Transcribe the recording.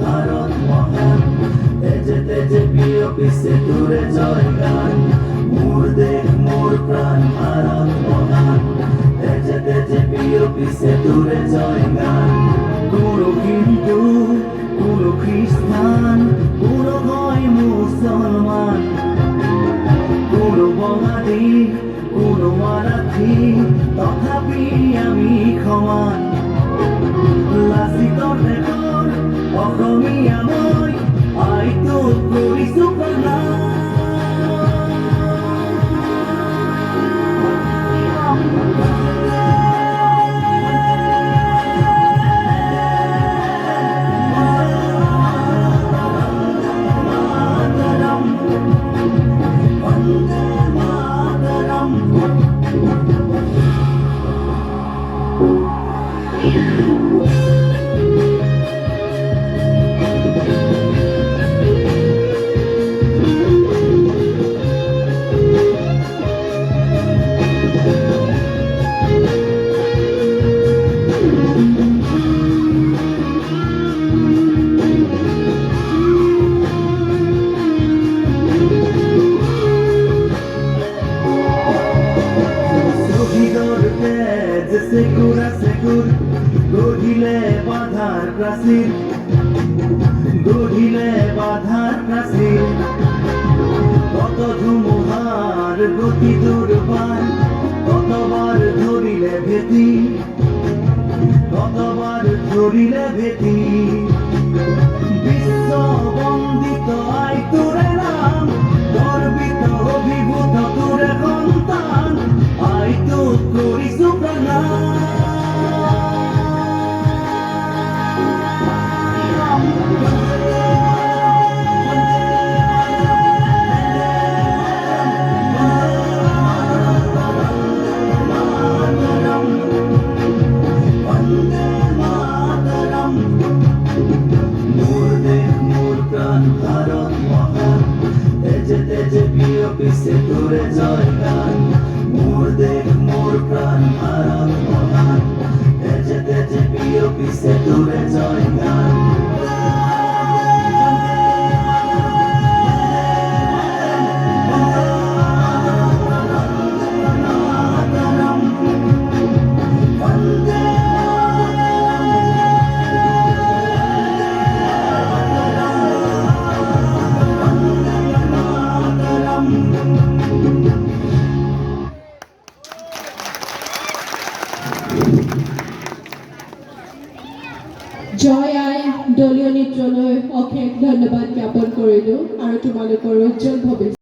ভারত মহান তেজে তেজে প্রিয় পিছে দূরে জয় গান মোর দেশ মোর প্রাণ ভারত মহান তেজে তেজে প্রিয় পিছে দূরে জয় গান কোনো হিন্দু কোনো খ্রিস্টান কোনো হয় মুসলমান কোনো বঙালী কোনো মারাঠি তথাপি আমি সমান লাচিতৰ দেশৰ অসমীয়া মই আইতো কৰিছো প্ৰণাম সেকুর সেকুর গঢ়িলে বাধাৰ প্ৰাচীৰ গঢ়িলে বাধাৰ প্ৰাচীৰ কত ধুমুহাৰ গতি দুৰ্বাৰ কতবাৰ ধৰিলে ভেটি কতবাৰ ধৰিলে ভেটি বিশ্ব বন্দিত আই তোৰে নাম গৰ্বিত অভিভূত তোৰে সন্তান আই তোক কৰিছো প্ৰণাম ভারত মহান তেজে তেজে প্রিয় পিছে দূরে জয় গান মোর দেশ মোর প্রাণ ভারত মহান তেজে তেজে প্রিয় পিছে দূরে জয় গান জয় আই দলীয় নৃত্যলৈ অশেষ ধন্যবাদ জ্ঞাপন কৰিলোঁ আৰু তোমালোকৰ উজ্জ্বল ভৱিষ্যত